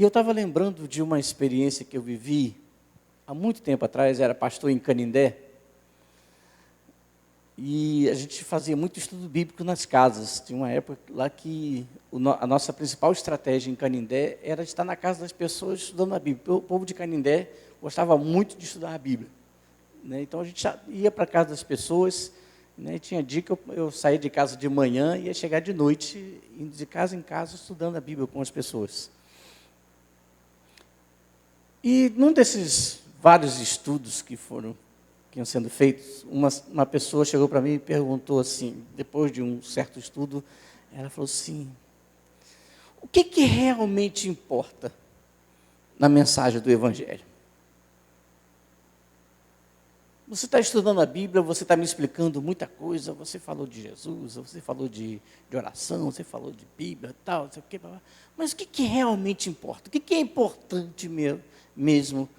E eu estava lembrando de uma experiência que eu vivi há muito tempo atrás, era pastor em Canindé, e a gente fazia muito estudo bíblico nas casas. Tinha uma época lá que a nossa principal estratégia em Canindé era estar na casa das pessoas estudando a Bíblia. O povo de Canindé gostava muito de estudar a Bíblia, né? Então a gente ia para a casa das pessoas, né? Tinha dia que eu saía de casa de manhã e ia chegar de noite, indo de casa em casa, estudando a Bíblia com as pessoas. E num desses vários estudos que iam sendo feitos, uma pessoa chegou para mim e perguntou assim, depois de um certo estudo, ela falou assim: o que realmente importa na mensagem do Evangelho? Você está estudando a Bíblia, você está me explicando muita coisa, você falou de Jesus, você falou de oração, você falou de Bíblia, tal, não sei o quê, mas o que realmente importa? O que é importante mesmo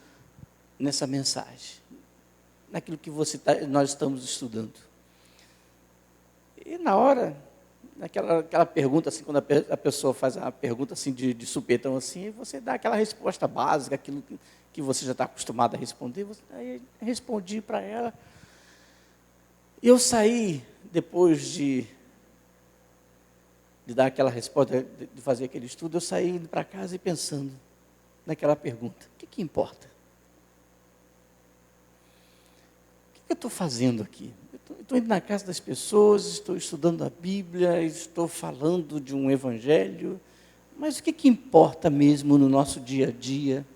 nessa mensagem? Naquilo que nós estamos estudando. E na hora, aquela pergunta, assim, quando a pessoa faz uma pergunta assim de supetão, assim, você dá aquela resposta básica, aquilo que você já está acostumado a responder. Aí eu respondi para ela. E eu saí, depois de dar aquela resposta, de fazer aquele estudo, eu saí indo para casa e pensando naquela pergunta: o que importa? O que eu estou fazendo aqui? Eu estou indo na casa das pessoas, estou estudando a Bíblia, estou falando de um Evangelho, mas o que importa mesmo no nosso dia a dia,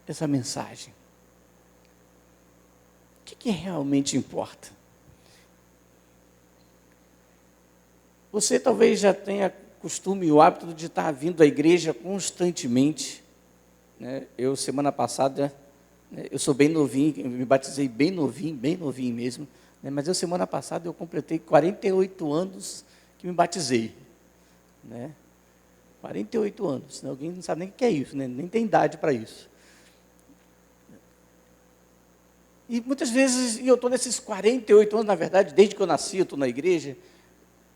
essa mensagem? O que realmente importa? Você talvez já tenha costume e o hábito de estar vindo à igreja constantemente, né? Eu, semana passada, eu sou bem novinho, eu me batizei bem novinho mesmo, né? Mas semana passada eu completei 48 anos que me batizei, né? 48 anos, né? Alguém não sabe nem o que é isso, né? Nem tem idade para isso. E muitas vezes, eu estou nesses 48 anos, na verdade, desde que eu nasci, eu estou na igreja,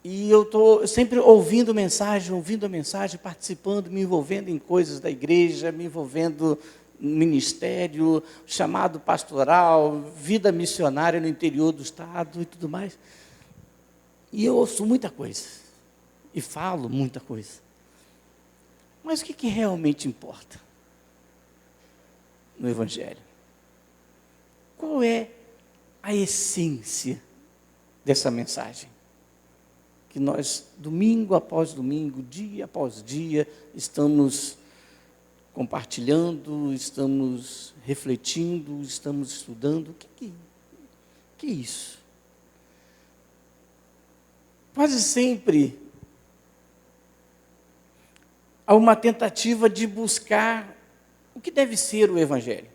e eu estou sempre ouvindo a mensagem, participando, me envolvendo em coisas da igreja, me envolvendo ministério, chamado pastoral, vida missionária no interior do estado e tudo mais. E eu ouço muita coisa, e falo muita coisa. Mas o que realmente importa no Evangelho? Qual é a essência dessa mensagem? Que nós, domingo após domingo, dia após dia, estamos compartilhando, estamos refletindo, estamos estudando. O que é isso? Quase sempre há uma tentativa de buscar o que deve ser o Evangelho.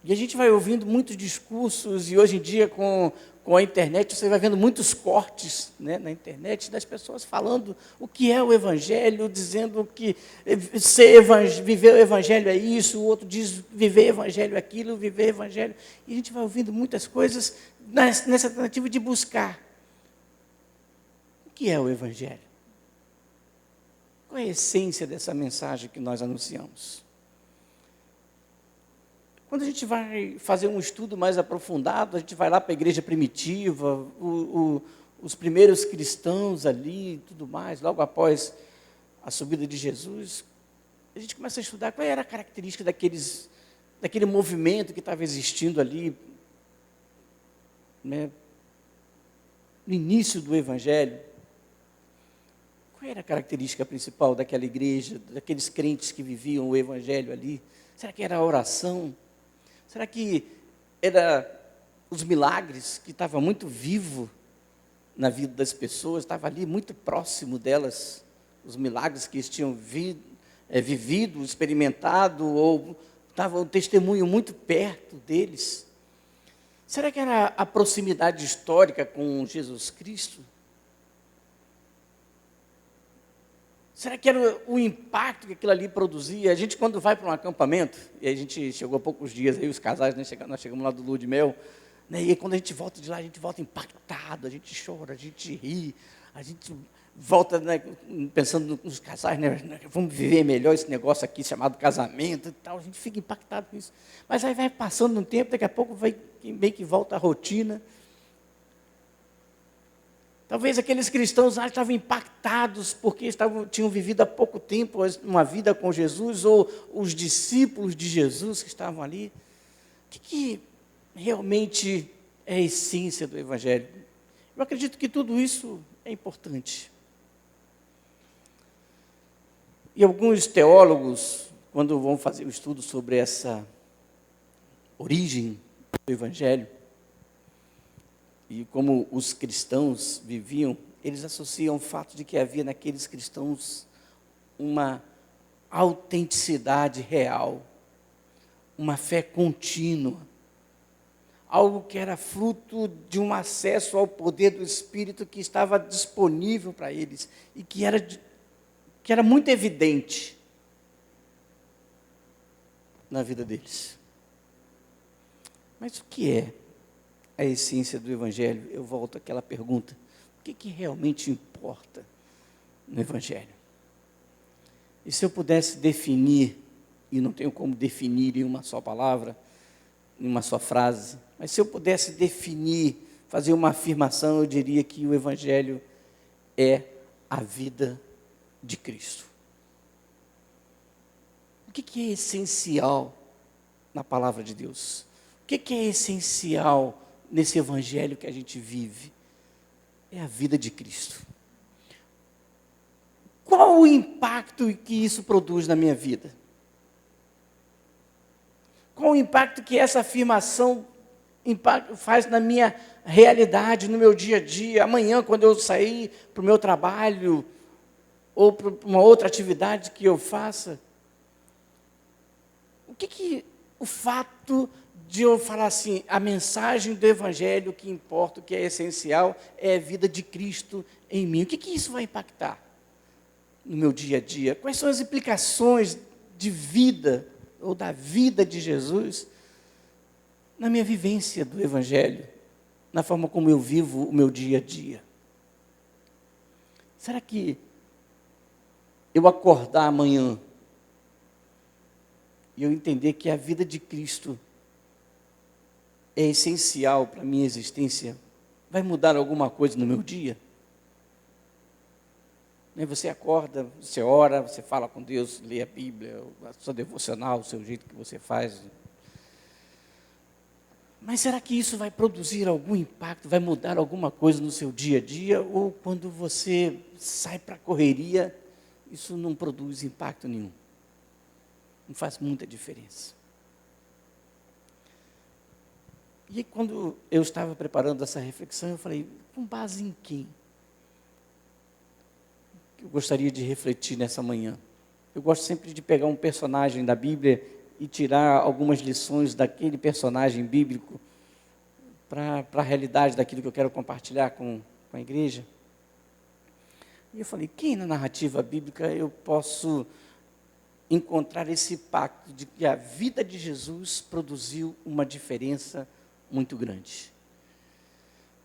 E a gente vai ouvindo muitos discursos, e hoje em dia com a internet, você vai vendo muitos cortes, né, na internet, das pessoas falando o que é o Evangelho, dizendo que viver o Evangelho é isso, o outro diz viver o Evangelho é aquilo, viver o Evangelho. E a gente vai ouvindo muitas coisas nessa tentativa de buscar o que é o Evangelho. Qual é a essência dessa mensagem que nós anunciamos? Quando a gente vai fazer um estudo mais aprofundado, a gente vai lá para a igreja primitiva, os primeiros cristãos ali e tudo mais, logo após a subida de Jesus, a gente começa a estudar qual era a característica daquele movimento que estava existindo ali, né, no início do Evangelho. Qual era a característica principal daquela igreja, daqueles crentes que viviam o Evangelho ali? Será que era a oração? Será que era os milagres, que estava muito vivo na vida das pessoas, estava ali muito próximo delas, os milagres que eles tinham vivido, experimentado, ou estava o testemunho muito perto deles? Será que era a proximidade histórica com Jesus Cristo? Será que era o impacto que aquilo ali produzia? A gente, quando vai para um acampamento, e a gente chegou há poucos dias, aí os casais, né, nós chegamos lá do Lua de Mel, né, e aí quando a gente volta de lá, a gente volta impactado, a gente chora, a gente ri, a gente volta, né, pensando nos casais, né, vamos viver melhor esse negócio aqui chamado casamento e tal, a gente fica impactado com isso. Mas aí vai passando um tempo, daqui a pouco vai meio que volta a rotina. Talvez aqueles cristãos lá estavam impactados porque tinham vivido há pouco tempo uma vida com Jesus, ou os discípulos de Jesus que estavam ali. O que realmente é a essência do Evangelho? Eu acredito que tudo isso é importante. E alguns teólogos, quando vão fazer o estudo sobre essa origem do Evangelho, e como os cristãos viviam, eles associam o fato de que havia naqueles cristãos uma autenticidade real, uma fé contínua, algo que era fruto de um acesso ao poder do Espírito que estava disponível para eles e que era muito evidente na vida deles. Mas o que é a essência do Evangelho? Eu volto àquela pergunta: o que realmente importa no Evangelho? E se eu pudesse definir, e não tenho como definir em uma só palavra, em uma só frase, mas se eu pudesse definir, fazer uma afirmação, eu diria que o Evangelho é a vida de Cristo. O que é essencial na palavra de Deus? O que é essencial nesse Evangelho que a gente vive? É a vida de Cristo. Qual o impacto que isso produz na minha vida? Qual o impacto que essa afirmação faz na minha realidade, no meu dia a dia? Amanhã, quando eu sair para o meu trabalho, ou para uma outra atividade que eu faça, o fato de eu falar assim, a mensagem do Evangelho que importa, o que é essencial, é a vida de Cristo em mim. O que isso vai impactar no meu dia a dia? Quais são as implicações de vida, ou da vida de Jesus, na minha vivência do Evangelho, na forma como eu vivo o meu dia a dia? Será que eu acordar amanhã e eu entender que a vida de Cristo é essencial para a minha existência, vai mudar alguma coisa no meu dia? Você acorda, você ora, você fala com Deus, lê a Bíblia, a sua devocional, o seu jeito que você faz. Mas será que isso vai produzir algum impacto, vai mudar alguma coisa no seu dia a dia? Ou quando você sai para a correria, isso não produz impacto nenhum? Não faz muita diferença. E quando eu estava preparando essa reflexão, eu falei, com base em quem que eu gostaria de refletir nessa manhã? Eu gosto sempre de pegar um personagem da Bíblia e tirar algumas lições daquele personagem bíblico para a realidade daquilo que eu quero compartilhar com a igreja. E eu falei, quem na narrativa bíblica eu posso encontrar esse impacto de que a vida de Jesus produziu uma diferença muito grande?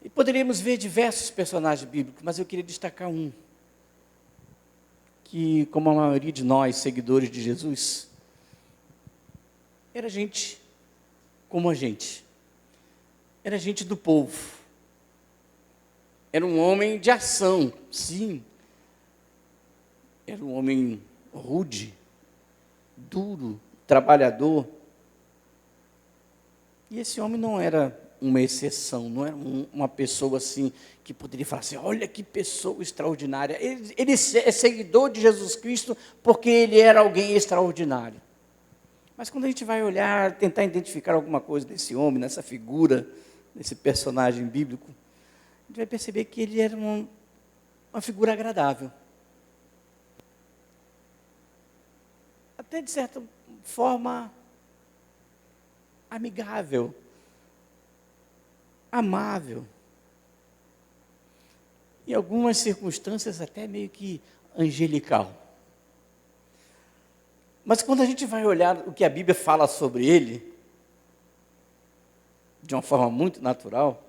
E poderíamos ver diversos personagens bíblicos, mas eu queria destacar um, que, como a maioria de nós, seguidores de Jesus, era gente como a gente, era gente do povo, era um homem de ação, sim, era um homem rude, duro, trabalhador. E esse homem não era uma exceção, não era uma pessoa assim, que poderia falar assim, olha que pessoa extraordinária. Ele é seguidor de Jesus Cristo porque ele era alguém extraordinário. Mas quando a gente vai olhar, tentar identificar alguma coisa desse homem, nessa figura, nesse personagem bíblico, a gente vai perceber que ele era uma figura agradável. Até de certa forma amigável, amável. Em algumas circunstâncias até meio que angelical. Mas quando a gente vai olhar o que a Bíblia fala sobre ele, de uma forma muito natural,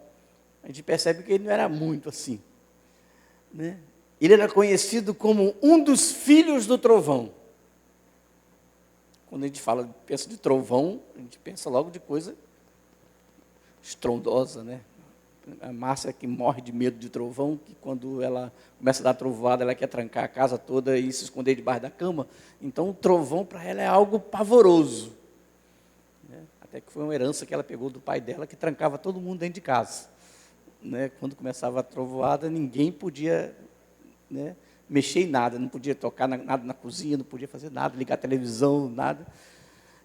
a gente percebe que ele não era muito assim, né? Ele era conhecido como um dos filhos do trovão. Quando a gente pensa de trovão, a gente pensa logo de coisa estrondosa, né? A Márcia que morre de medo de trovão, que quando ela começa a dar trovoada, ela quer trancar a casa toda e se esconder debaixo da cama. Então, o trovão para ela é algo pavoroso. Né? Até que foi uma herança que ela pegou do pai dela, que trancava todo mundo dentro de casa. Né? Quando começava a trovoada, ninguém podia, né, mexer em nada, não podia tocar nada na cozinha, não podia fazer nada, ligar a televisão, nada.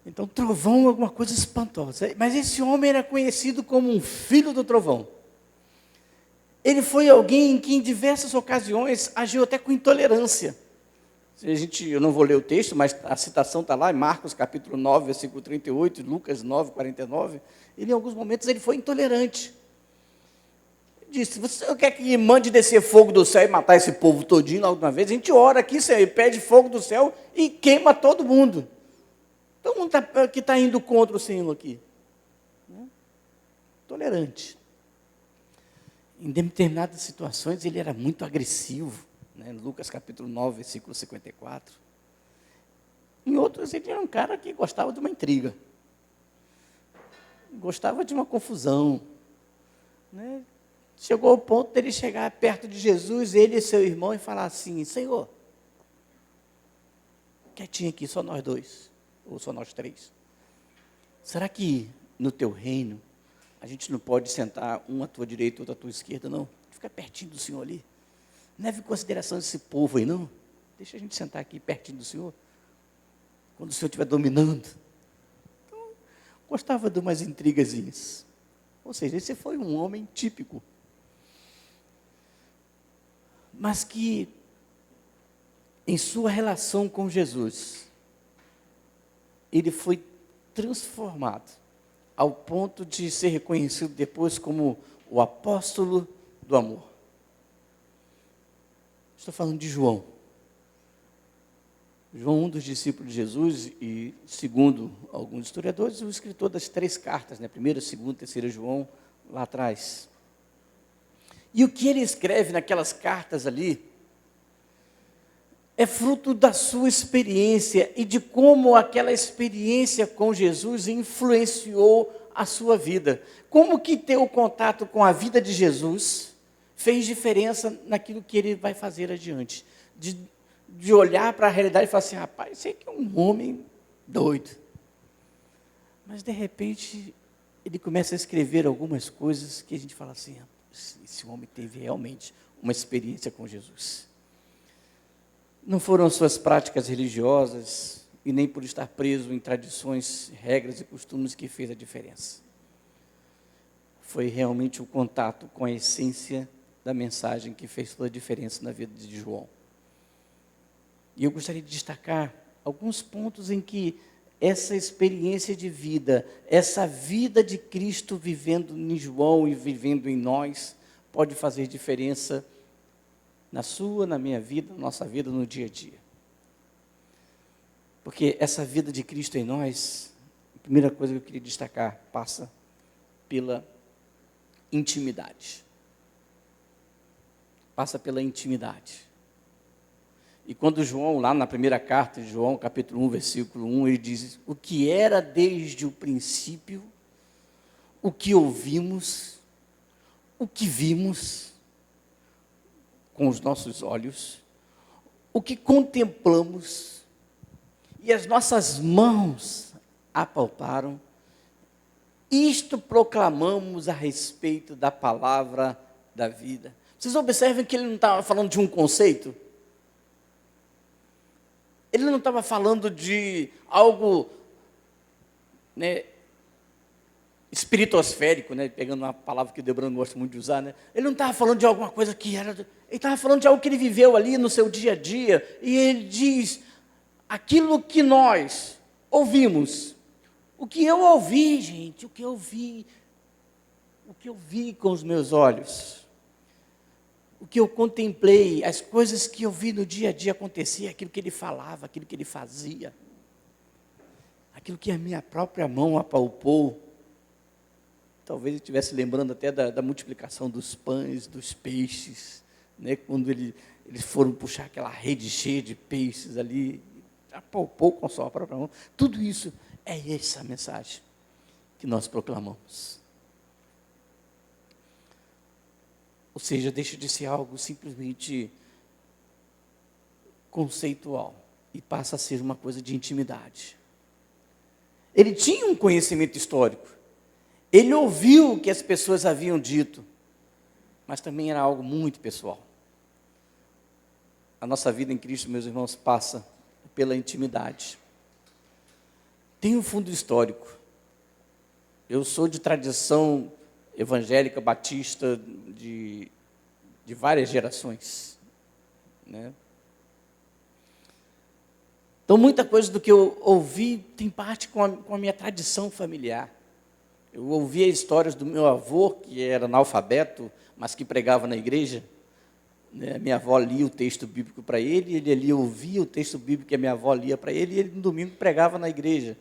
Então, trovão é alguma coisa espantosa. Mas esse homem era conhecido como um filho do trovão. Ele foi alguém que, em diversas ocasiões, agiu até com intolerância. Eu não vou ler o texto, mas a citação está lá, em Marcos, capítulo 9, versículo 38, Lucas 9, 49. Ele, em alguns momentos, ele foi intolerante. Ele disse: você quer que mande descer fogo do céu e matar esse povo todinho alguma vez? A gente ora aqui, Senhor, e pede fogo do céu e queima todo mundo. Todo mundo que está indo contra o Senhor aqui. Tolerante. Em determinadas situações, ele era muito agressivo. Né? Lucas capítulo 9, versículo 54. Em outros, ele era um cara que gostava de uma intriga. Gostava de uma confusão. Né? Chegou ao ponto dele chegar perto de Jesus, ele e seu irmão, e falar assim: Senhor, quietinho aqui, só nós dois, ou só nós três. Será que no teu reino a gente não pode sentar um à tua direita e outro à tua esquerda, não? Fica pertinho do Senhor ali. Não leve em consideração esse povo aí, não. Deixa a gente sentar aqui pertinho do Senhor. Quando o Senhor estiver dominando. Então, gostava de umas intrigazinhas. Ou seja, esse foi um homem típico. Mas que, em sua relação com Jesus, ele foi transformado ao ponto de ser reconhecido depois como o apóstolo do amor. Estou falando de João. João, um dos discípulos de Jesus e, segundo alguns historiadores, o escritor das 3 cartas, né? 1ª, 2ª, 3ª João, lá atrás. E o que ele escreve naquelas cartas ali é fruto da sua experiência e de como aquela experiência com Jesus influenciou a sua vida. Como que ter o contato com a vida de Jesus fez diferença naquilo que ele vai fazer adiante. De olhar para a realidade e falar assim: rapaz, esse aqui é um homem doido. Mas, de repente, ele começa a escrever algumas coisas que a gente fala assim: esse homem teve realmente uma experiência com Jesus. Não foram suas práticas religiosas e nem por estar preso em tradições, regras e costumes que fez a diferença. Foi realmente o contato com a essência da mensagem que fez toda a diferença na vida de João. E eu gostaria de destacar alguns pontos em que essa experiência de vida, essa vida de Cristo vivendo em João e vivendo em nós, pode fazer diferença na sua, na minha vida, na nossa vida, no dia a dia. Porque essa vida de Cristo em nós, a primeira coisa que eu queria destacar, passa pela intimidade. Passa pela intimidade. E quando João, lá na primeira carta de João, capítulo 1, versículo 1, ele diz: o que era desde o princípio, o que ouvimos, o que vimos com os nossos olhos, o que contemplamos e as nossas mãos apalparam, isto proclamamos a respeito da palavra da vida. Vocês observem que ele não estava falando de um conceito? Ele não estava falando de algo, né, espiritosférico, né, pegando uma palavra que o Debrano gosta muito de usar, né? Ele não estava falando de alguma coisa que era... Ele estava falando de algo que ele viveu ali no seu dia a dia. E ele diz: aquilo que nós ouvimos, o que eu ouvi, gente, o que eu vi com os meus olhos, o que eu contemplei, as coisas que eu vi no dia a dia acontecer, aquilo que ele falava, aquilo que ele fazia, aquilo que a minha própria mão apalpou. Talvez ele estivesse lembrando até da multiplicação dos pães, dos peixes, né? Quando ele Eles foram puxar aquela rede cheia de peixes ali, apalpou com a sua própria mão. Tudo isso é essa mensagem que nós proclamamos. Ou seja, deixa de ser algo simplesmente conceitual e passa a ser uma coisa de intimidade. Ele tinha um conhecimento histórico. Ele ouviu o que as pessoas haviam dito, mas também era algo muito pessoal. A nossa vida em Cristo, meus irmãos, passa pela intimidade. Tem um fundo histórico. Eu sou de tradição evangélica, batista, de várias gerações, né? Então, muita coisa do que eu ouvi tem parte com a minha tradição familiar. Eu ouvia histórias do meu avô, que era analfabeto, mas que pregava na igreja, né? Minha avó lia o texto bíblico para ele, ele ali ouvia o texto bíblico que a minha avó lia para ele, e ele no domingo pregava na igreja.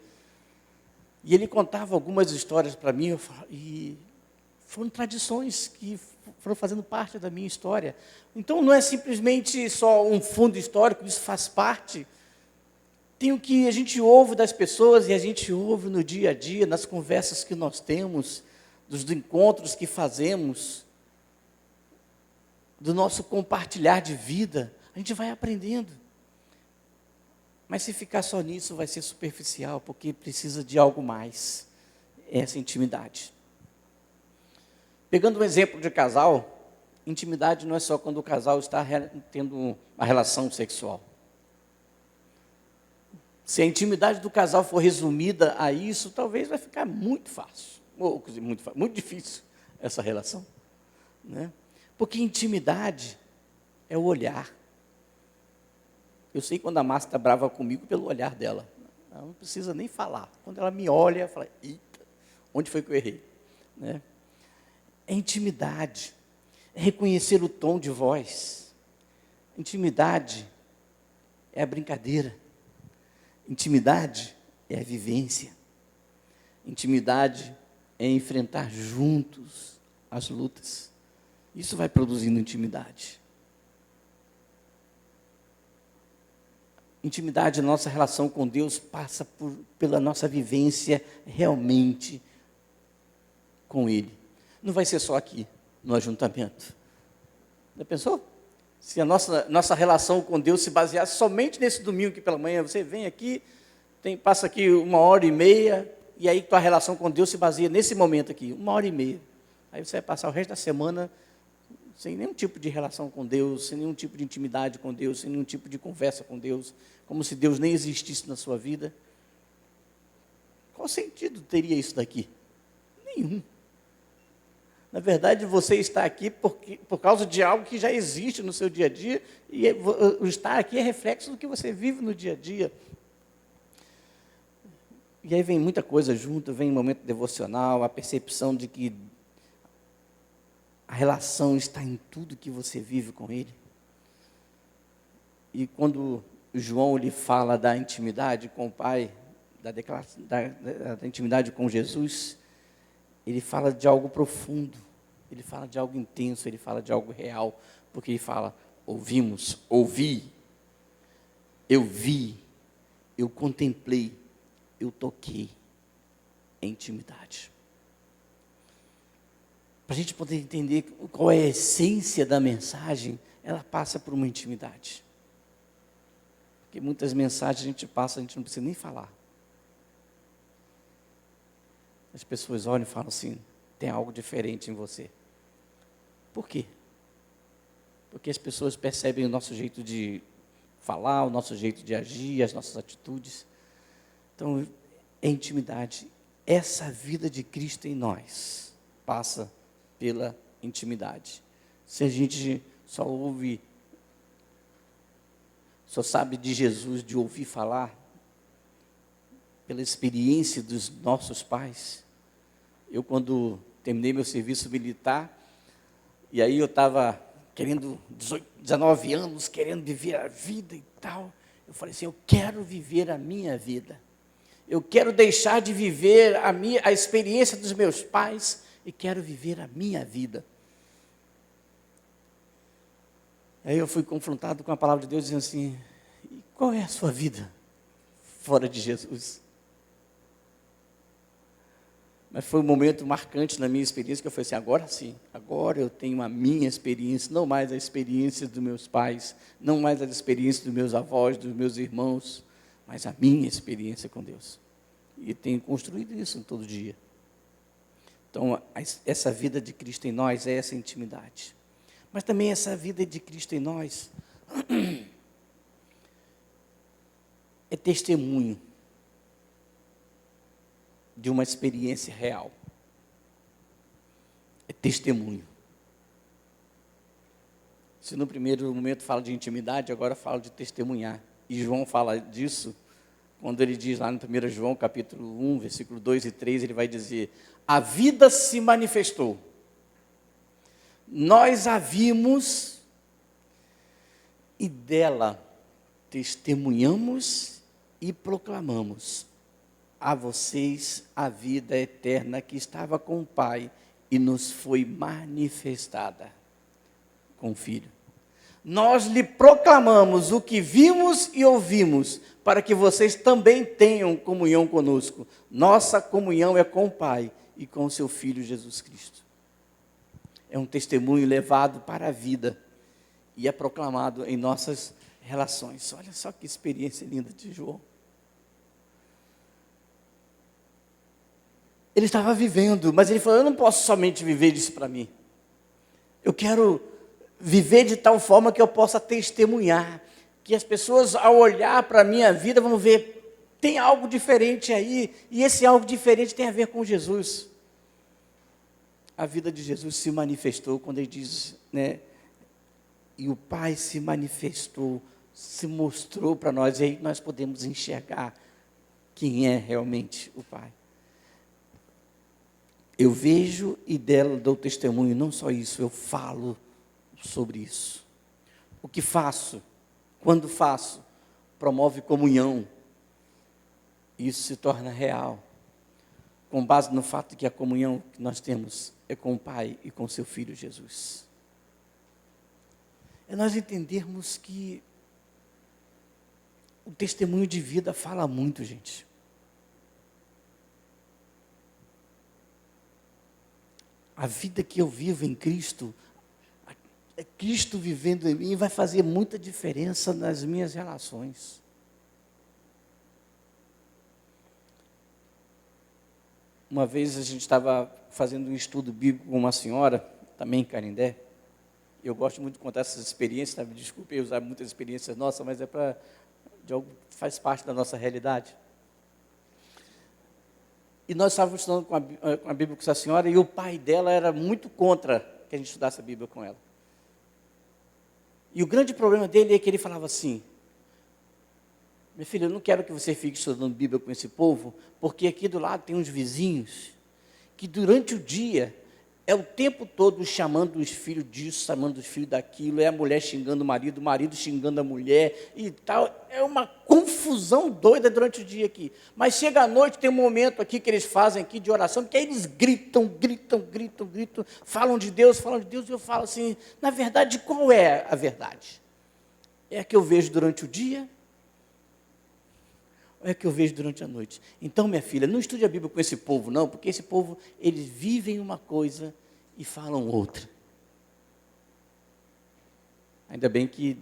E ele contava algumas histórias para mim, e foram tradições que foram fazendo parte da minha história. Então, não é simplesmente só um fundo histórico, isso faz parte. Tem o que a gente ouve das pessoas, e a gente ouve no dia a dia, nas conversas que nós temos, dos encontros que fazemos, do nosso compartilhar de vida, a gente vai aprendendo. Mas se ficar só nisso, vai ser superficial, porque precisa de algo mais, essa intimidade. Pegando um exemplo de casal, intimidade não é só quando o casal está tendo uma relação sexual. Se a intimidade do casal for resumida a isso, talvez vai ficar muito fácil, ou muito difícil essa relação, né? Porque intimidade é o olhar. Eu sei quando a Márcia está brava comigo pelo olhar dela. Ela não precisa nem falar. Quando ela me olha, eu falo, eita, onde foi que eu errei? Né? É intimidade, é reconhecer o tom de voz. Intimidade é a brincadeira. Intimidade é a vivência. Intimidade é enfrentar juntos as lutas. Isso vai produzindo intimidade. Intimidade, nossa relação com Deus passa pela nossa vivência realmente com Ele. Não vai ser só aqui, no ajuntamento. Já pensou? Se a nossa relação com Deus se baseasse somente nesse domingo aqui pela manhã, você vem aqui, passa aqui 1h30, e aí tua relação com Deus se baseia nesse momento aqui, 1h30. Aí você vai passar o resto da semana sem nenhum tipo de relação com Deus, sem nenhum tipo de intimidade com Deus, sem nenhum tipo de conversa com Deus, como se Deus nem existisse na sua vida. Qual sentido teria isso daqui? Nenhum. Na verdade, você está aqui por causa de algo que já existe no seu dia a dia, e o estar aqui é reflexo do que você vive no dia a dia. E aí vem muita coisa junto, vem o momento devocional, a percepção de que a relação está em tudo que você vive com Ele. E quando João lhe fala da intimidade com o Pai, da intimidade com Jesus, ele fala de algo profundo, ele fala de algo intenso, ele fala de algo real, porque ele fala, ouvi, eu vi, eu contemplei, eu toquei, é intimidade. Para a gente poder entender qual é a essência da mensagem, ela passa por uma intimidade. Porque muitas mensagens a gente passa, a gente não precisa nem falar. As pessoas olham e falam assim, tem algo diferente em você. Por quê? Porque as pessoas percebem o nosso jeito de falar, o nosso jeito de agir, as nossas atitudes. Então, é intimidade. Essa vida de Cristo em nós passa pela intimidade. Se a gente só sabe de Jesus de ouvir falar, pela experiência dos nossos pais. Eu, quando terminei meu serviço militar, e aí eu estava querendo, 19 anos, querendo viver a vida e tal, eu falei assim, eu quero viver a minha vida. Eu quero deixar de viver a experiência dos meus pais e quero viver a minha vida. Aí eu fui confrontado com a palavra de Deus, dizendo assim, e qual é a sua vida fora de Jesus? Mas foi um momento marcante na minha experiência, que eu falei assim, agora sim, agora eu tenho a minha experiência, não mais a experiência dos meus pais, não mais a experiência dos meus avós, dos meus irmãos, mas a minha experiência com Deus. E tenho construído isso todo dia. Então, essa vida de Cristo em nós é essa intimidade. Mas também essa vida de Cristo em nós é testemunho de uma experiência real. É testemunho. Se no primeiro momento fala de intimidade, agora fala de testemunhar. E João fala disso quando ele diz lá no 1 João, capítulo 1, versículo 2 e 3, ele vai dizer, a vida se manifestou. Nós a vimos e dela testemunhamos e proclamamos a vocês a vida eterna que estava com o Pai e nos foi manifestada com o Filho. Nós lhe proclamamos o que vimos e ouvimos, para que vocês também tenham comunhão conosco. Nossa comunhão é com o Pai e com o seu Filho Jesus Cristo. É um testemunho levado para a vida e é proclamado em nossas relações. Olha só que experiência linda de João. Ele estava vivendo, mas ele falou, eu não posso somente viver isso para mim. Eu quero viver de tal forma que eu possa testemunhar, que as pessoas ao olhar para a minha vida vão ver, tem algo diferente aí, e esse algo diferente tem a ver com Jesus. A vida de Jesus se manifestou quando ele diz, né, e o Pai se manifestou, se mostrou para nós, e aí nós podemos enxergar quem é realmente o Pai. Eu vejo e dela dou testemunho, não só isso, eu falo sobre isso. O que faço, quando faço, promove comunhão. Isso se torna real, com base no fato de que a comunhão que nós temos é com o Pai e com seu Filho Jesus. É nós entendermos que o testemunho de vida fala muito, gente. A vida que eu vivo em Cristo, Cristo vivendo em mim, vai fazer muita diferença nas minhas relações. Uma vez a gente estava fazendo um estudo bíblico com uma senhora, também em Canindé. Eu gosto muito de contar essas experiências, tá? Me desculpe usar muitas experiências nossas, mas é para de algo que faz parte da nossa realidade. E nós estávamos estudando com a Bíblia com essa senhora, e o pai dela era muito contra que a gente estudasse a Bíblia com ela. E o grande problema dele é que ele falava assim, minha filha, eu não quero que você fique estudando Bíblia com esse povo, porque aqui do lado tem uns vizinhos, que durante o dia, é o tempo todo chamando os filhos disso, chamando os filhos daquilo, é a mulher xingando o marido xingando a mulher e tal. É uma confusão doida durante o dia aqui. Mas chega à noite, tem um momento aqui que eles fazem aqui de oração, porque aí eles gritam, falam de Deus, e eu falo assim, na verdade, qual é a verdade? É a que eu vejo durante o dia? Ou é a que eu vejo durante a noite? Então, minha filha, não estude a Bíblia com esse povo, não, porque esse povo, eles vivem uma coisa e falam outra. Ainda bem que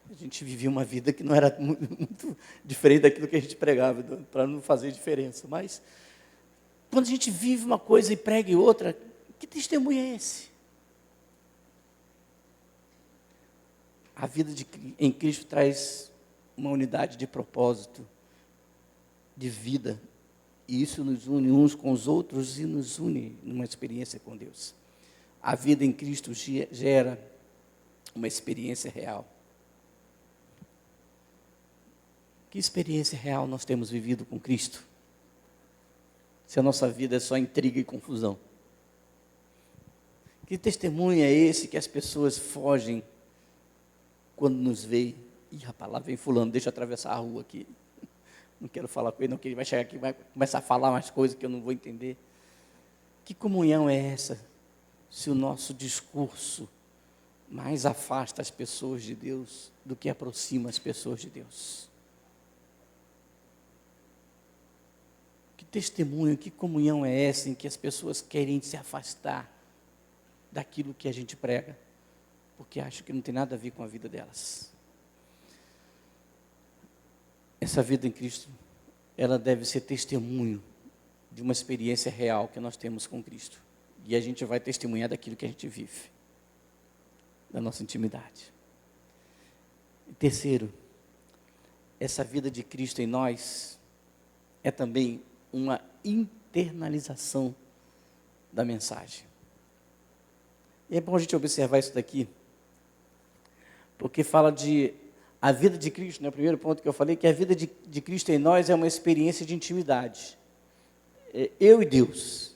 a gente vivia uma vida que não era muito diferente daquilo que a gente pregava, para não fazer diferença. Mas, quando a gente vive uma coisa e prega outra, que testemunho é esse? A vida em Cristo traz uma unidade de propósito, de vida, e isso nos une uns com os outros e nos une numa experiência com Deus. A vida em Cristo gera uma experiência real. Que experiência real nós temos vivido com Cristo? Se a nossa vida é só intriga e confusão. Que testemunho é esse que as pessoas fogem quando nos veem? Ih, rapaz, lá vem fulano, deixa eu atravessar a rua aqui. Não quero falar com ele, não, que ele vai chegar aqui e vai começar a falar umas coisas que eu não vou entender. Que comunhão é essa? Se o nosso discurso mais afasta as pessoas de Deus do que aproxima as pessoas de Deus. Que testemunho, que comunhão é essa em que as pessoas querem se afastar daquilo que a gente prega, porque acham que não tem nada a ver com a vida delas. Essa vida em Cristo, ela deve ser testemunho de uma experiência real que nós temos com Cristo. E a gente vai testemunhar daquilo que a gente vive, da nossa intimidade. E terceiro, essa vida de Cristo em nós é também uma internalização da mensagem. E é bom a gente observar isso daqui, porque fala de a vida de Cristo, né? O primeiro ponto que eu falei, que a vida de Cristo em nós é uma experiência de intimidade. Eu e Deus.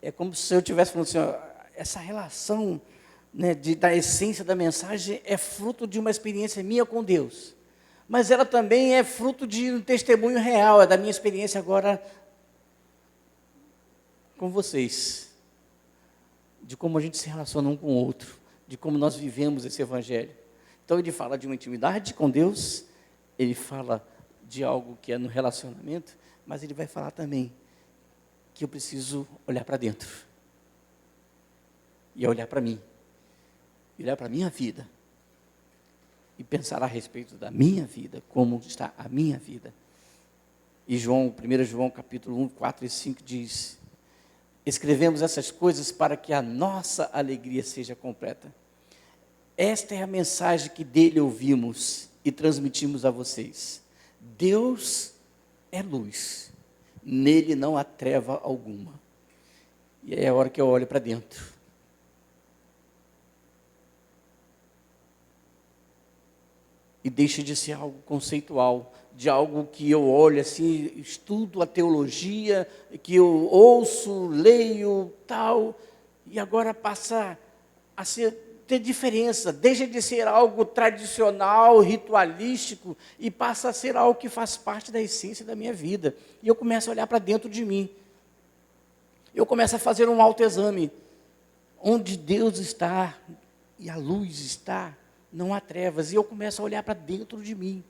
É como se eu estivesse falando assim, ó, essa relação, né, da essência da mensagem é fruto de uma experiência minha com Deus. Mas ela também é fruto de um testemunho real, é da minha experiência agora com vocês. De como a gente se relaciona um com o outro, de como nós vivemos esse evangelho. Então ele fala de uma intimidade com Deus, ele fala de algo que é no relacionamento, mas ele vai falar também que eu preciso olhar para dentro. E olhar para mim. Olhar para a minha vida. E pensar a respeito da minha vida, como está a minha vida. E 1 João capítulo 1, 4 e 5 diz: escrevemos essas coisas para que a nossa alegria seja completa. Esta é a mensagem que dele ouvimos e transmitimos a vocês. Deus é luz, nele não há treva alguma. E é a hora que eu olho para dentro. E deixa de ser algo conceitual, de algo que eu olho assim, estudo a teologia, que eu ouço, leio, tal, e agora passa a ter diferença, deixa de ser algo tradicional, ritualístico, e passa a ser algo que faz parte da essência da minha vida. E eu começo a olhar para dentro de mim. Eu começo a fazer um autoexame. Onde Deus está e a luz está, não há trevas. E eu começo a olhar para dentro de mim.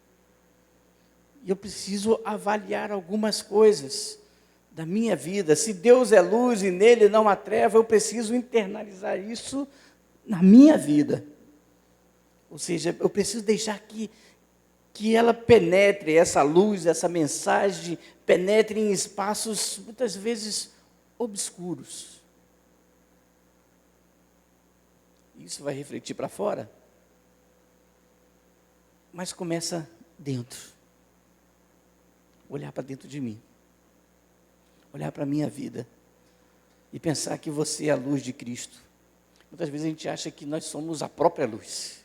E eu preciso avaliar algumas coisas da minha vida. Se Deus é luz e nele não há treva, eu preciso internalizar isso na minha vida. Ou seja, eu preciso deixar que ela penetre, essa luz, essa mensagem, penetre em espaços, muitas vezes, obscuros. Isso vai refletir para fora, mas começa dentro. Olhar para dentro de mim. Olhar para a minha vida. E pensar que você é a luz de Cristo. Muitas vezes a gente acha que nós somos a própria luz.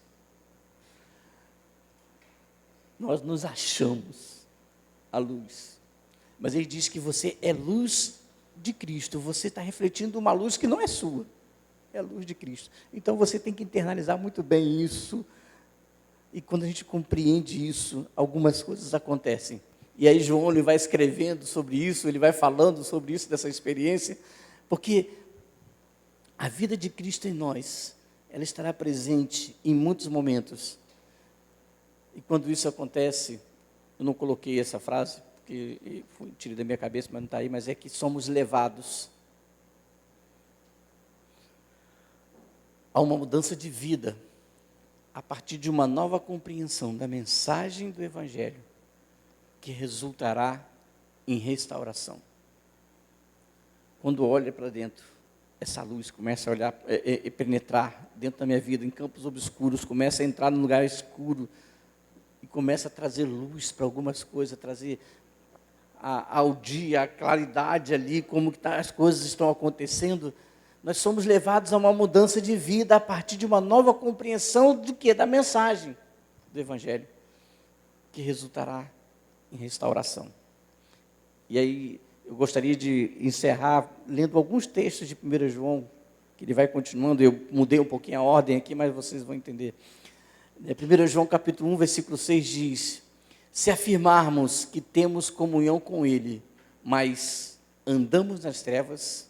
Nós nos achamos a luz. Mas ele diz que você é luz de Cristo. Você está refletindo uma luz que não é sua. É a luz de Cristo. Então você tem que internalizar muito bem isso. E quando a gente compreende isso, algumas coisas acontecem. E aí João ele vai escrevendo sobre isso, ele vai falando sobre isso, dessa experiência, porque a vida de Cristo em nós, ela estará presente em muitos momentos. E quando isso acontece, eu não coloquei essa frase, porque tirei da minha cabeça, mas não está aí, mas é que somos levados a uma mudança de vida, a partir de uma nova compreensão da mensagem do Evangelho, que resultará em restauração. Quando olha para dentro, essa luz começa a olhar e penetrar dentro da minha vida, em campos obscuros, começa a entrar num lugar escuro e começa a trazer luz para algumas coisas, trazer ao dia, a claridade ali, como que as coisas estão acontecendo. Nós somos levados a uma mudança de vida a partir de uma nova compreensão do que? Da mensagem do Evangelho, que resultará em restauração. E aí, eu gostaria de encerrar lendo alguns textos de 1 João, que ele vai continuando, eu mudei um pouquinho a ordem aqui, mas vocês vão entender. 1 João capítulo 1, versículo 6 diz: se afirmarmos que temos comunhão com Ele, mas andamos nas trevas,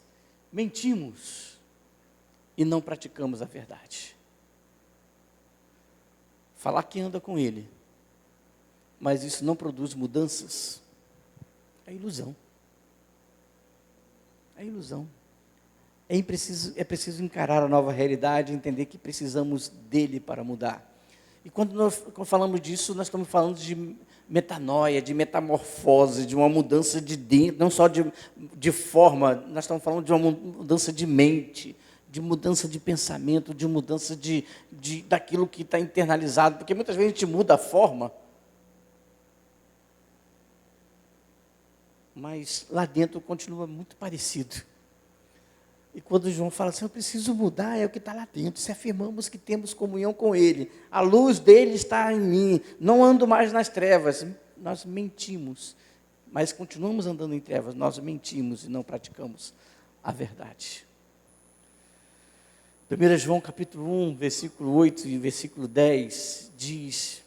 mentimos e não praticamos a verdade. Falar que anda com Ele, mas isso não produz mudanças, é ilusão. É ilusão. É preciso encarar a nova realidade, entender que precisamos dele para mudar. E quando falamos disso, nós estamos falando de metanoia, de metamorfose, de uma mudança de dentro, não só de forma, nós estamos falando de uma mudança de mente, de mudança de pensamento, de mudança daquilo que está internalizado, porque muitas vezes a gente muda a forma, mas lá dentro continua muito parecido. E quando João fala assim, eu preciso mudar, é o que está lá dentro. Se afirmamos que temos comunhão com Ele, a luz dele está em mim, não ando mais nas trevas. Nós mentimos, mas continuamos andando em trevas, nós mentimos e não praticamos a verdade. 1 João capítulo 1, versículo 8 e versículo 10, diz,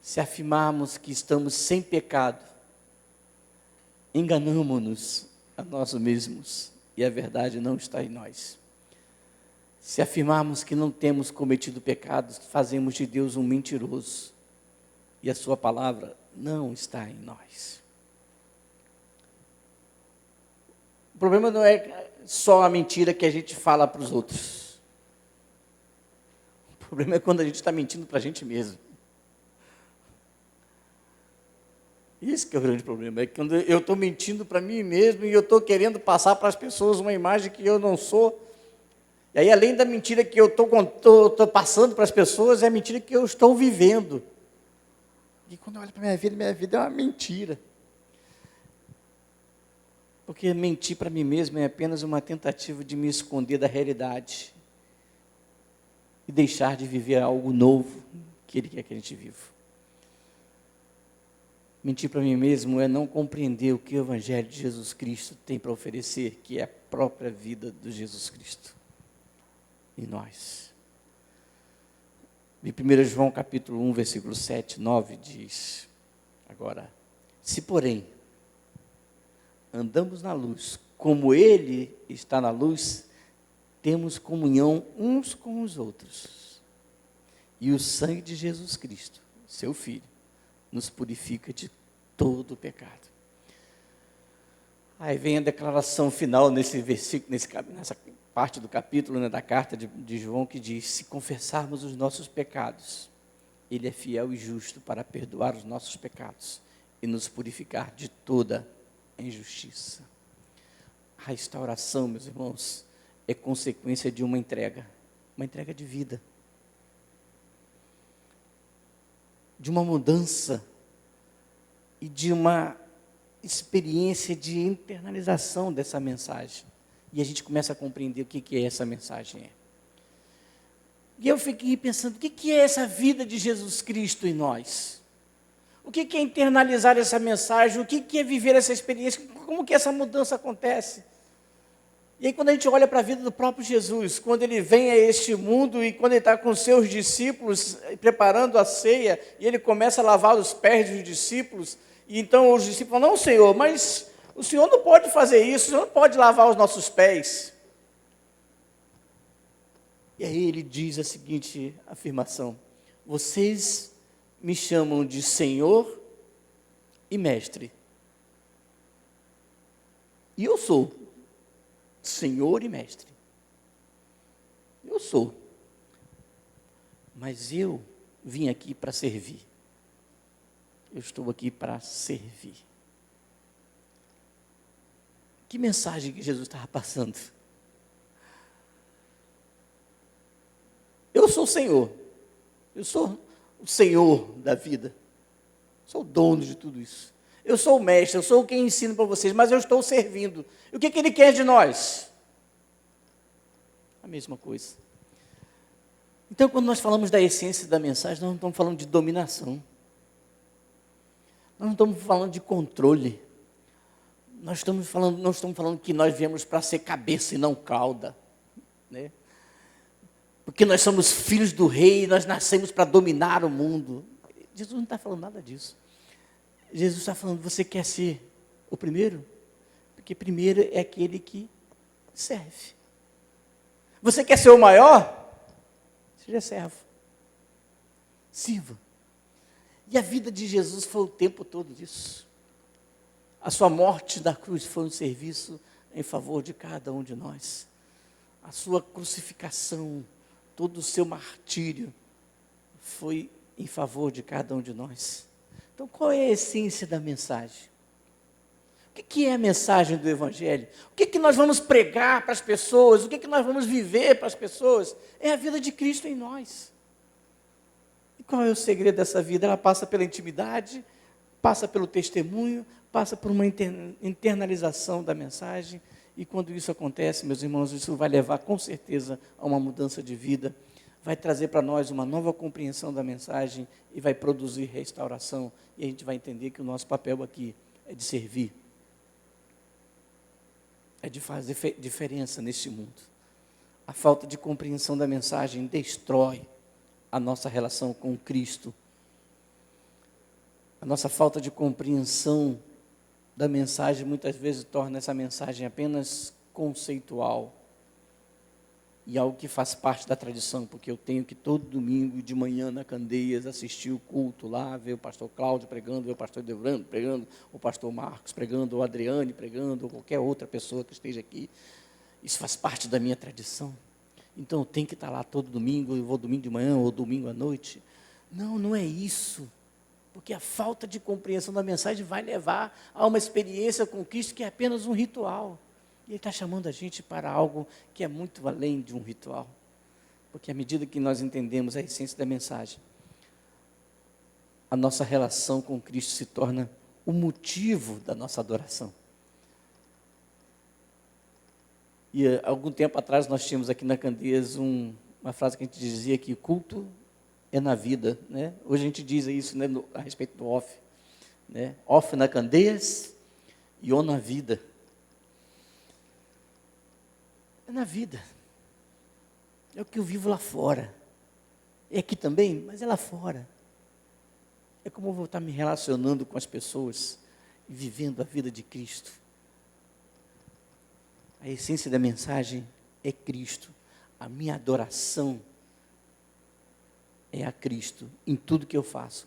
se afirmarmos que estamos sem pecado, enganamo-nos a nós mesmos, e a verdade não está em nós. Se afirmarmos que não temos cometido pecados, fazemos de Deus um mentiroso, e a sua palavra não está em nós. O problema não é só a mentira que a gente fala para os outros. O problema é quando a gente está mentindo para a gente mesmo. Isso que é o grande problema, é quando eu estou mentindo para mim mesmo e eu estou querendo passar para as pessoas uma imagem que eu não sou. E aí, além da mentira que eu estou passando para as pessoas, é a mentira que eu estou vivendo. E quando eu olho para a minha vida é uma mentira. Porque mentir para mim mesmo é apenas uma tentativa de me esconder da realidade e deixar de viver algo novo que Ele quer que a gente viva. Mentir para mim mesmo é não compreender o que o Evangelho de Jesus Cristo tem para oferecer, que é a própria vida de Jesus Cristo em nós. Em 1 João capítulo 1, versículo 7, 9, diz, agora, se porém andamos na luz, como Ele está na luz, temos comunhão uns com os outros. E o sangue de Jesus Cristo, seu Filho, nos purifica de todo o pecado. Aí vem a declaração final nesse versículo, nessa parte do capítulo, né, da carta de João, que diz, se confessarmos os nossos pecados, Ele é fiel e justo para perdoar os nossos pecados e nos purificar de toda injustiça. A restauração, meus irmãos, é consequência de uma entrega de vida, de uma mudança e de uma experiência de internalização dessa mensagem. E a gente começa a compreender o que é essa mensagem. E eu fiquei pensando, o que é essa vida de Jesus Cristo em nós? O que é internalizar essa mensagem? O que é viver essa experiência? Como que essa mudança acontece? E aí quando a gente olha para a vida do próprio Jesus, quando Ele vem a este mundo e quando Ele está com seus discípulos, preparando a ceia, e Ele começa a lavar os pés dos discípulos, e então os discípulos falam, não, Senhor, mas o Senhor não pode fazer isso, o Senhor não pode lavar os nossos pés. E aí Ele diz a seguinte afirmação, vocês me chamam de Senhor e Mestre, e eu sou Senhor e Mestre. Eu sou. Mas eu vim aqui para servir. Eu estou aqui para servir. Que mensagem que Jesus estava passando? Eu sou o Senhor. Eu sou o Senhor da vida. Sou o dono de tudo isso. Eu sou o mestre, eu sou quem ensina para vocês, mas eu estou servindo. E o que Ele quer de nós? A mesma coisa. Então, quando nós falamos da essência da mensagem, nós não estamos falando de dominação. Nós não estamos falando de controle. Não estamos falando que nós viemos para ser cabeça e não cauda. Né? Porque nós somos filhos do rei, nós nascemos para dominar o mundo. Jesus não está falando nada disso. Jesus está falando, você quer ser o primeiro? Porque primeiro é aquele que serve. Você quer ser o maior? Seja servo. Sirva. E a vida de Jesus foi o tempo todo disso. A sua morte na cruz foi um serviço em favor de cada um de nós. A sua crucificação, todo o seu martírio foi em favor de cada um de nós. Então, qual é a essência da mensagem? O que é a mensagem do Evangelho? O que nós vamos pregar para as pessoas? O que nós vamos viver para as pessoas? É a vida de Cristo em nós. E qual é o segredo dessa vida? Ela passa pela intimidade, passa pelo testemunho, passa por uma internalização da mensagem. E quando isso acontece, meus irmãos, isso vai levar com certeza a uma mudança de vida. Vai trazer para nós uma nova compreensão da mensagem e vai produzir restauração. E a gente vai entender que o nosso papel aqui é de servir. É de fazer diferença neste mundo. A falta de compreensão da mensagem destrói a nossa relação com Cristo. A nossa falta de compreensão da mensagem muitas vezes torna essa mensagem apenas conceitual. E algo que faz parte da tradição, porque eu tenho que todo domingo de manhã na Candeias assistir o culto lá, ver o pastor Cláudio pregando, ver o pastor Devrando pregando, o pastor Marcos pregando, ou Adriane pregando, ou qualquer outra pessoa que esteja aqui. Isso faz parte da minha tradição. Então eu tenho que estar lá todo domingo, eu vou domingo de manhã ou domingo à noite. Não, não é isso. Porque a falta de compreensão da mensagem vai levar a uma experiência com Cristo que é apenas um ritual. E Ele está chamando a gente para algo que é muito além de um ritual. Porque à medida que nós entendemos a essência da mensagem, a nossa relação com Cristo se torna o motivo da nossa adoração. E algum tempo atrás nós tínhamos aqui na Candeias uma frase que a gente dizia que culto é na vida, né? Hoje a gente diz isso, né, a respeito do off, né? Off na Candeias e on na vida. É na vida. É o que eu vivo lá fora. É aqui também, mas é lá fora. É como eu vou estar me relacionando com as pessoas e vivendo a vida de Cristo. A essência da mensagem é Cristo. A minha adoração é a Cristo em tudo que eu faço.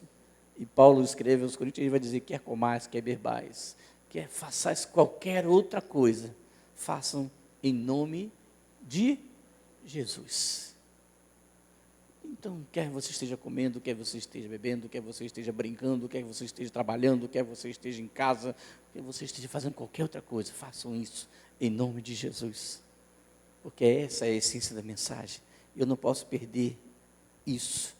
E Paulo escreve aos Coríntios, ele vai dizer, quer comais, quer bebais, quer façais qualquer outra coisa, façam em nome de Jesus. Então, quer você esteja comendo, quer você esteja bebendo, quer você esteja brincando, quer você esteja trabalhando, quer você esteja em casa, quer você esteja fazendo qualquer outra coisa, façam isso em nome de Jesus. Porque essa é a essência da mensagem. Eu não posso perder isso.